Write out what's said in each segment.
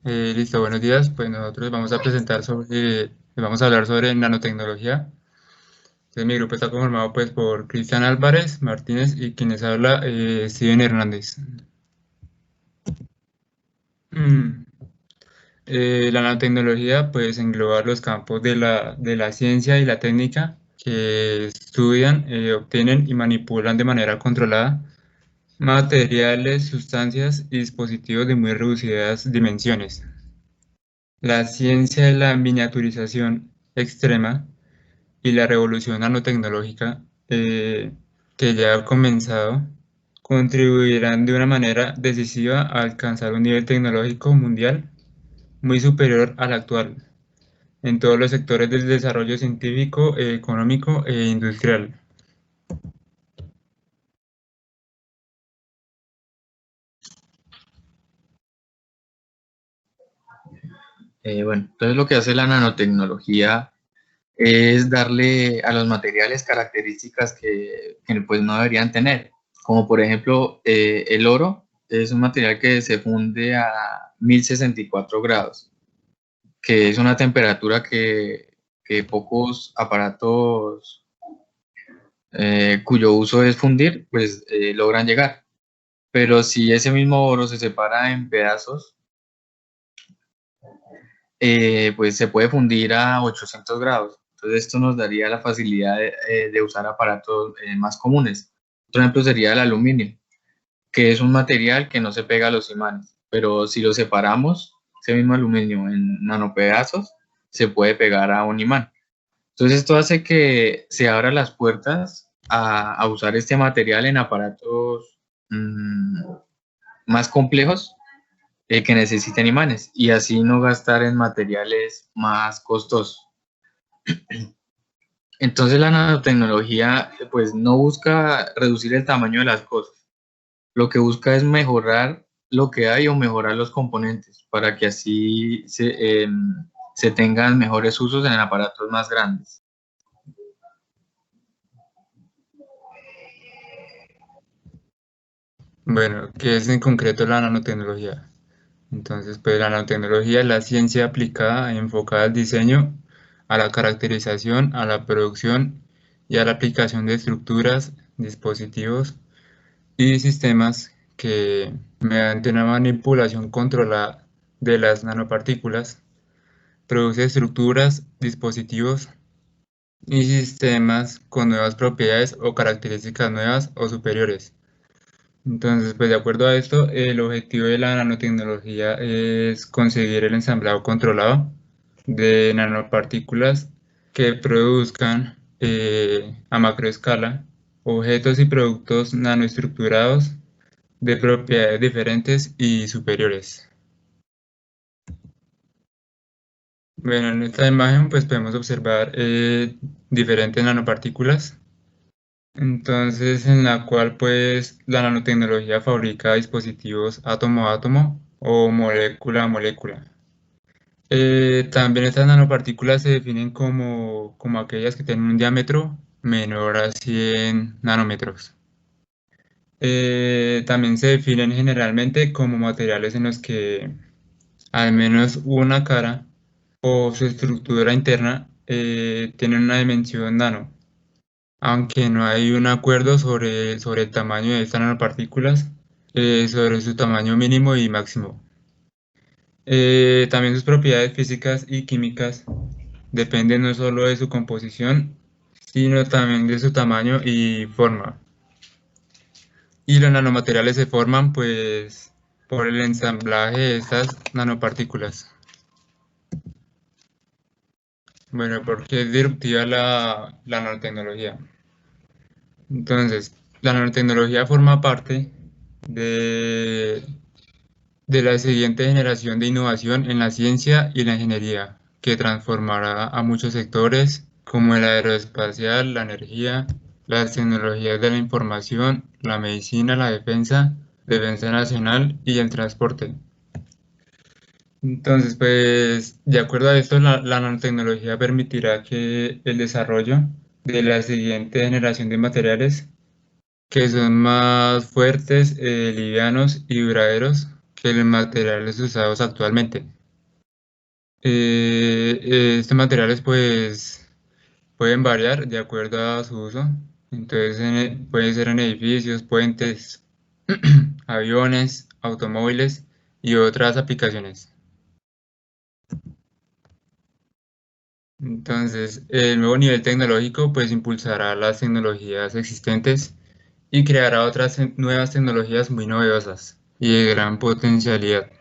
Listo, buenos días. Pues nosotros vamos a hablar sobre nanotecnología. Entonces, mi grupo está conformado pues por Cristian Álvarez Martínez y quienes habla, Steven Hernández. Mm, la nanotecnología pues engloba los campos de la ciencia y la técnica que estudian, obtienen y manipulan de manera controlada materiales, sustancias y dispositivos de muy reducidas dimensiones. La ciencia de la miniaturización extrema y la revolución nanotecnológica que ya ha comenzado contribuirán de una manera decisiva a alcanzar un nivel tecnológico mundial muy superior al actual en todos los sectores del desarrollo científico, económico e industrial. Bueno, entonces lo que hace la nanotecnología es darle a los materiales características que pues no deberían tener, como por ejemplo el oro es un material que se funde a 1064 grados, que es una temperatura que pocos aparatos cuyo uso es fundir, pues logran llegar. Pero si ese mismo oro se separa en pedazos, pues se puede fundir a 800 grados. Entonces esto nos daría la facilidad de usar aparatos más comunes. Otro ejemplo sería el aluminio, que es un material que no se pega a los imanes, pero si lo separamos, ese mismo aluminio en nanopedazos, se puede pegar a un imán. Entonces esto hace que se abran las puertas a usar este material en aparatos más complejos que necesiten imanes y así no gastar en materiales más costosos. Entonces la nanotecnología pues no busca reducir el tamaño de las cosas, lo que busca es mejorar lo que hay o mejorar los componentes para que así se tengan mejores usos en aparatos más grandes. Bueno, ¿qué es en concreto la nanotecnología? Entonces, pues la nanotecnología es la ciencia aplicada enfocada al diseño, a la caracterización, a la producción y a la aplicación de estructuras, dispositivos y sistemas que, mediante una manipulación controlada de las nanopartículas, produce estructuras, dispositivos y sistemas con nuevas propiedades o características nuevas o superiores. Entonces, pues de acuerdo a esto, el objetivo de la nanotecnología es conseguir el ensamblado controlado de nanopartículas que produzcan a macroescala objetos y productos nanoestructurados de propiedades diferentes y superiores. Bueno, en esta imagen pues podemos observar diferentes nanopartículas. Entonces, en la cual pues la nanotecnología fabrica dispositivos átomo a átomo o molécula a molécula. También estas nanopartículas se definen como aquellas que tienen un diámetro menor a 100 nanómetros. También se definen generalmente como materiales en los que al menos una cara o su estructura interna tienen una dimensión nano, aunque no hay un acuerdo sobre el tamaño de estas nanopartículas, sobre su tamaño mínimo y máximo. También sus propiedades físicas y químicas dependen no solo de su composición, sino también de su tamaño y forma. Y los nanomateriales se forman pues por el ensamblaje de estas nanopartículas. Bueno, ¿por qué es disruptiva la nanotecnología? Entonces, la nanotecnología forma parte de, de la siguiente generación de innovación en la ciencia y la ingeniería, que transformará a muchos sectores como el aeroespacial, la energía, las tecnologías de la información, la medicina, la defensa, defensa nacional y el transporte. Entonces, pues, de acuerdo a esto, la nanotecnología permitirá que el desarrollo de la siguiente generación de materiales que son más fuertes, livianos y duraderos que los materiales usados actualmente. Estos materiales pues pueden variar de acuerdo a su uso. Entonces pueden ser en edificios, puentes, aviones, automóviles y otras aplicaciones. Entonces, el nuevo nivel tecnológico pues impulsará las tecnologías existentes y creará otras nuevas tecnologías muy novedosas y de gran potencialidad.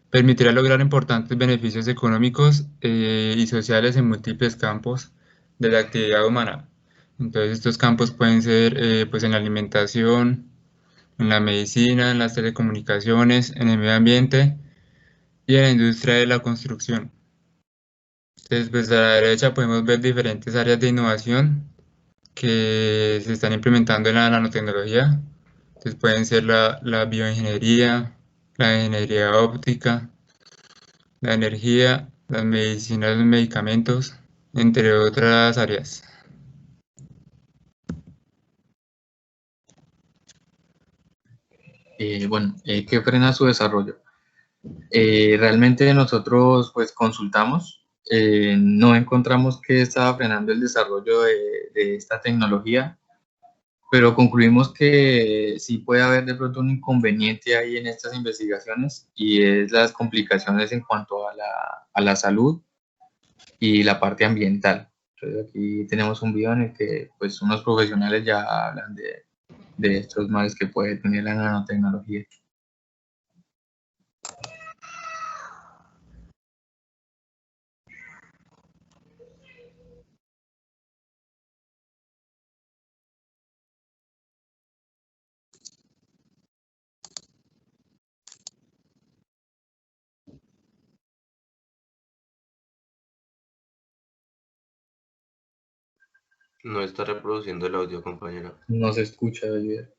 Permitirá lograr importantes beneficios económicos y sociales en múltiples campos de la actividad humana. Entonces, estos campos pueden ser pues en la alimentación, en la medicina, en las telecomunicaciones, en el medio ambiente y en la industria de la construcción. Entonces, pues a la derecha podemos ver diferentes áreas de innovación que se están implementando en la nanotecnología. Entonces pueden ser la bioingeniería, la ingeniería óptica, la energía, las medicinas, los medicamentos, entre otras áreas. Bueno, ¿qué frena su desarrollo? Realmente nosotros pues consultamos, no encontramos que estaba frenando el desarrollo de esta tecnología, pero concluimos que sí puede haber de pronto un inconveniente ahí en estas investigaciones y es las complicaciones en cuanto a la salud y la parte ambiental. Entonces aquí tenemos un video en el que pues unos profesionales ya hablan de estos males que puede tener la nanotecnología. No está reproduciendo el audio, compañero. No se escucha, Javier.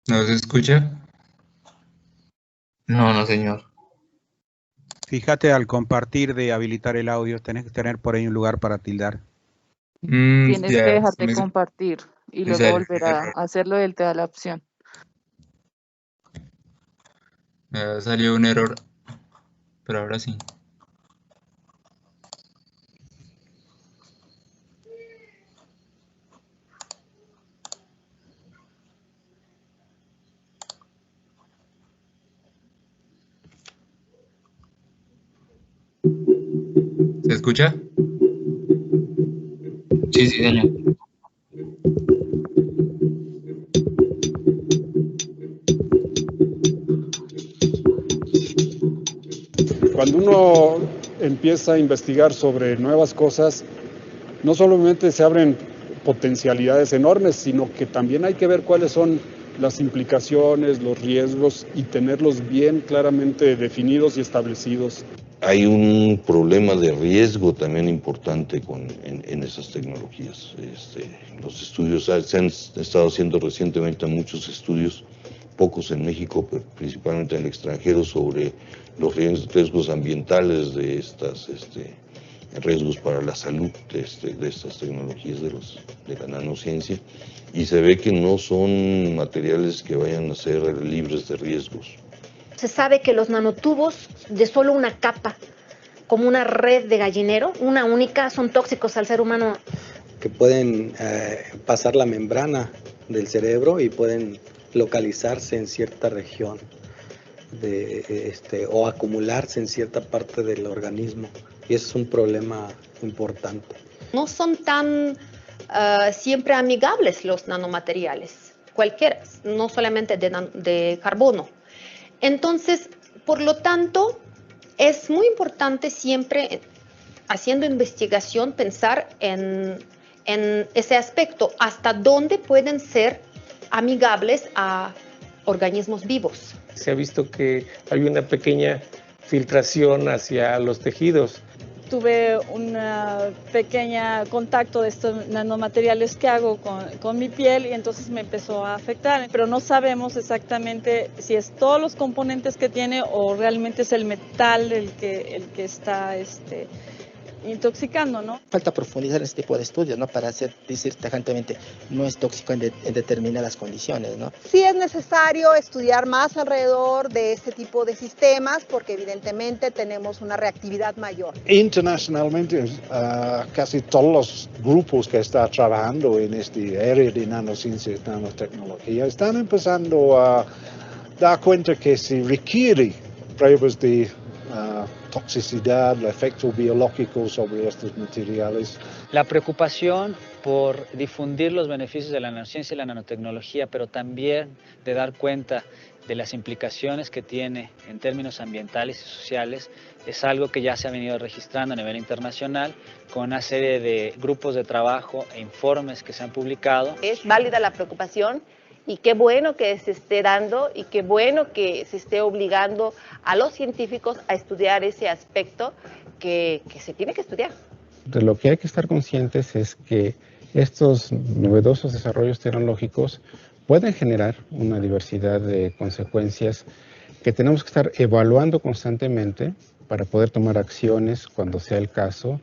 ¿No se escucha? No, no, señor. Fíjate al compartir de habilitar el audio, tenés que tener por ahí un lugar para tildar. Tienes que Ya, dejar de compartir y luego volver a hacerlo y él te da la opción. me ha salido un error, pero ahora sí. ¿Se escucha? Sí, sí, señor. Cuando uno empieza a investigar sobre nuevas cosas, no solamente se abren potencialidades enormes, sino que también hay que ver cuáles son las implicaciones, los riesgos y tenerlos bien claramente definidos y establecidos. Hay un problema de riesgo también importante en esas tecnologías. Los estudios, se han estado haciendo recientemente muchos estudios, pocos en México, pero principalmente en el extranjero, sobre los riesgos ambientales de estas riesgos para la salud de estas tecnologías de la nanociencia, y se ve que no son materiales que vayan a ser libres de riesgos. Se sabe que los nanotubos de solo una capa, como una red de gallinero, una única, son tóxicos al ser humano. Que pueden pasar la membrana del cerebro y pueden localizarse en cierta región o acumularse en cierta parte del organismo. Y eso es un problema importante. No son tan siempre amigables los nanomateriales, cualquiera, no solamente de carbono. Entonces, por lo tanto, es muy importante siempre, haciendo investigación, pensar en ese aspecto, hasta dónde pueden ser amigables a organismos vivos. Se ha visto que hay una pequeña filtración hacia los tejidos. Tuve un pequeño contacto de estos nanomateriales que hago con mi piel y entonces me empezó a afectar, pero no sabemos exactamente si es todos los componentes que tiene o realmente es el metal el que está intoxicando, ¿no? Falta profundizar en este tipo de estudios, ¿no? Para decir tajantemente, no es tóxico en determinadas condiciones, ¿no? Sí es necesario estudiar más alrededor de este tipo de sistemas porque evidentemente tenemos una reactividad mayor. Internacionalmente, casi todos los grupos que están trabajando en este área de nanociencia y nanotecnología están empezando a dar cuenta que se requiere pruebas de toxicidad, el efecto biológico sobre estos materiales. La preocupación por difundir los beneficios de la nanociencia y la nanotecnología, pero también de dar cuenta de las implicaciones que tiene en términos ambientales y sociales, es algo que ya se ha venido registrando a nivel internacional con una serie de grupos de trabajo e informes que se han publicado. Es válida la preocupación y qué bueno que se esté dando y qué bueno que se esté obligando a los científicos a estudiar ese aspecto que se tiene que estudiar. De lo que hay que estar conscientes es que estos novedosos desarrollos tecnológicos pueden generar una diversidad de consecuencias que tenemos que estar evaluando constantemente para poder tomar acciones cuando sea el caso,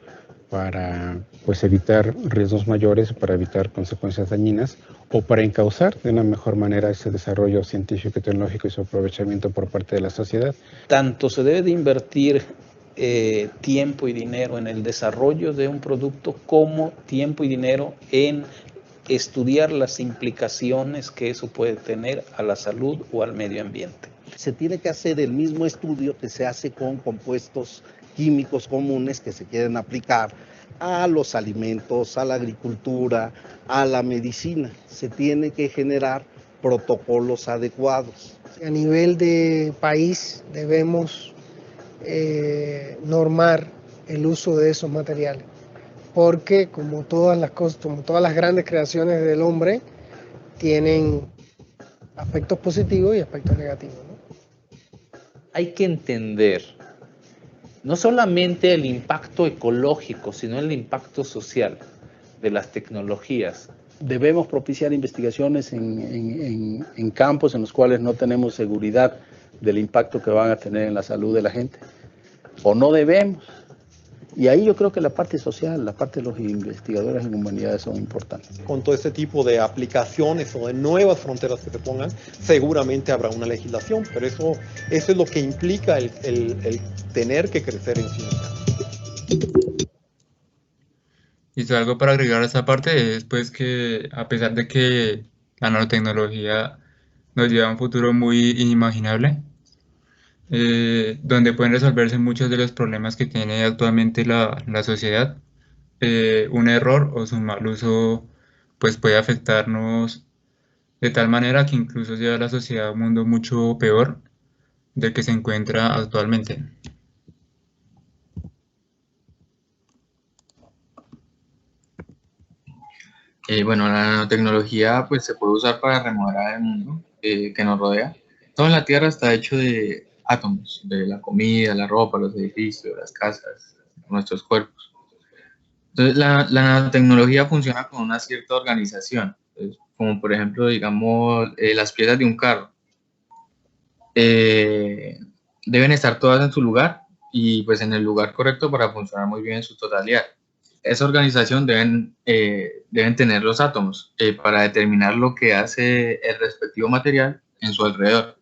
para evitar riesgos mayores, para evitar consecuencias dañinas o para encauzar de una mejor manera ese desarrollo científico y tecnológico y su aprovechamiento por parte de la sociedad. Tanto se debe de invertir tiempo y dinero en el desarrollo de un producto como tiempo y dinero en estudiar las implicaciones que eso puede tener a la salud o al medio ambiente. Se tiene que hacer el mismo estudio que se hace con compuestos químicos comunes que se quieren aplicar a los alimentos, a la agricultura, a la medicina. Se tiene que generar protocolos adecuados. A nivel de país debemos normar el uso de esos materiales, porque como todas las cosas, como todas las grandes creaciones del hombre, tienen aspectos positivos y aspectos negativos, ¿no? Hay que entender no solamente el impacto ecológico, sino el impacto social de las tecnologías. Debemos propiciar investigaciones en campos en los cuales no tenemos seguridad del impacto que van a tener en la salud de la gente, o no debemos. Y ahí yo creo que la parte social, la parte de los investigadores en humanidades son importantes. Con todo este tipo de aplicaciones o de nuevas fronteras que se pongan, seguramente habrá una legislación, pero eso es lo que implica el tener que crecer en ciencia. Y algo para agregar a esta parte es pues que a pesar de que la nanotecnología nos lleva a un futuro muy inimaginable, donde pueden resolverse muchos de los problemas que tiene actualmente la sociedad, un error o su mal uso pues puede afectarnos de tal manera que incluso lleva a la sociedad a un mundo mucho peor del que se encuentra actualmente. Bueno, la nanotecnología pues se puede usar para remodelar el mundo que nos rodea. Todo en la Tierra está hecho de átomos, de la comida, la ropa, los edificios, las casas, nuestros cuerpos. Entonces, la nanotecnología funciona con una cierta organización, como por ejemplo, digamos, las piezas de un carro. Deben estar todas en su lugar y pues en el lugar correcto para funcionar muy bien en su totalidad. Esa organización deben tener los átomos para determinar lo que hace el respectivo material en su alrededor.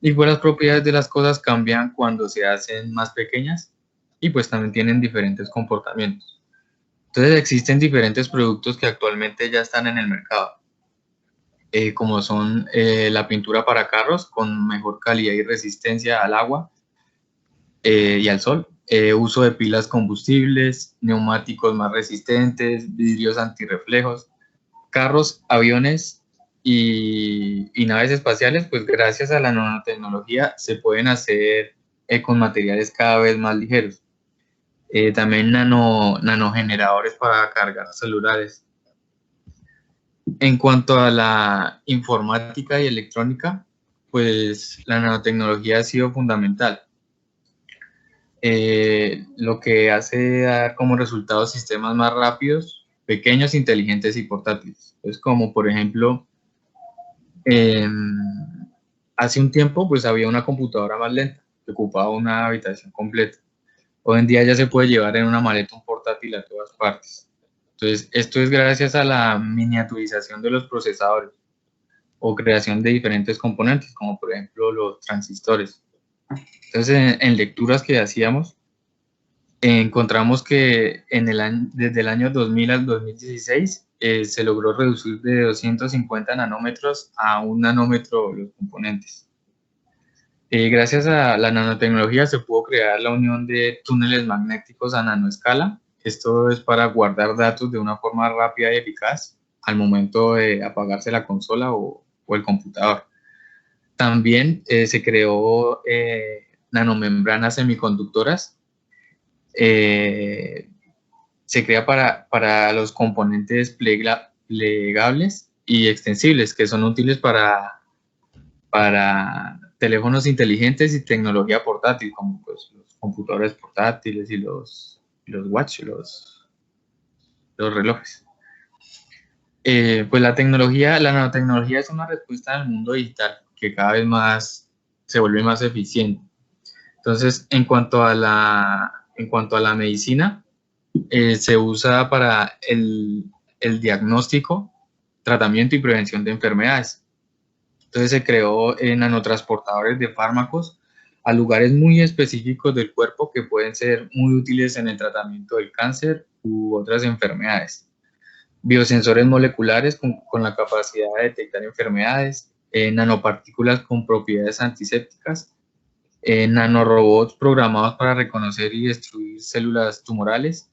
Y pues las propiedades de las cosas cambian cuando se hacen más pequeñas y pues también tienen diferentes comportamientos. Entonces existen diferentes productos que actualmente ya están en el mercado, como son la pintura para carros con mejor calidad y resistencia al agua y al sol, uso de pilas combustibles, neumáticos más resistentes, vidrios antirreflejos, carros, aviones y naves espaciales, pues gracias a la nanotecnología se pueden hacer con materiales cada vez más ligeros. También nanogeneradores para cargar celulares. En cuanto a la informática y electrónica, pues la nanotecnología ha sido fundamental. Lo que hace dar como resultado sistemas más rápidos, pequeños, inteligentes y portátiles. Es como por ejemplo, hace un tiempo pues había una computadora más lenta que ocupaba una habitación completa. Hoy en día ya se puede llevar en una maleta un portátil a todas partes. Entonces, esto es gracias a la miniaturización de los procesadores o creación de diferentes componentes, como por ejemplo los transistores. Entonces, en lecturas que hacíamos, encontramos que desde el año 2000 al 2016 se logró reducir de 250 nanómetros a 1 nanómetro los componentes. Gracias a la nanotecnología se pudo crear la unión de túneles magnéticos a nanoescala. Esto es para guardar datos de una forma rápida y eficaz al momento de apagarse la consola o el computador. También se creó nanomembranas semiconductoras. Se crea para los componentes plegables y extensibles, que son útiles para teléfonos inteligentes y tecnología portátil, como pues, los computadores portátiles y los watch, los relojes. Pues la nanotecnología es una respuesta al mundo digital que cada vez más se vuelve más eficiente. Entonces, en cuanto a la medicina, se usa para el diagnóstico, tratamiento y prevención de enfermedades. Entonces se creó nanotransportadores de fármacos a lugares muy específicos del cuerpo que pueden ser muy útiles en el tratamiento del cáncer u otras enfermedades. Biosensores moleculares con la capacidad de detectar enfermedades, nanopartículas con propiedades antisépticas, nanorobots programados para reconocer y destruir células tumorales,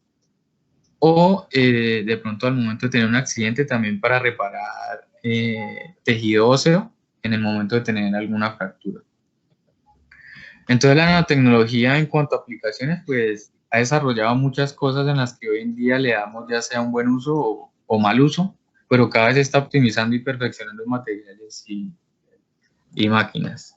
o de pronto al momento de tener un accidente también para reparar tejido óseo en el momento de tener alguna fractura. Entonces la nanotecnología en cuanto a aplicaciones pues ha desarrollado muchas cosas en las que hoy en día le damos ya sea un buen uso o mal uso, pero cada vez se está optimizando y perfeccionando materiales y máquinas.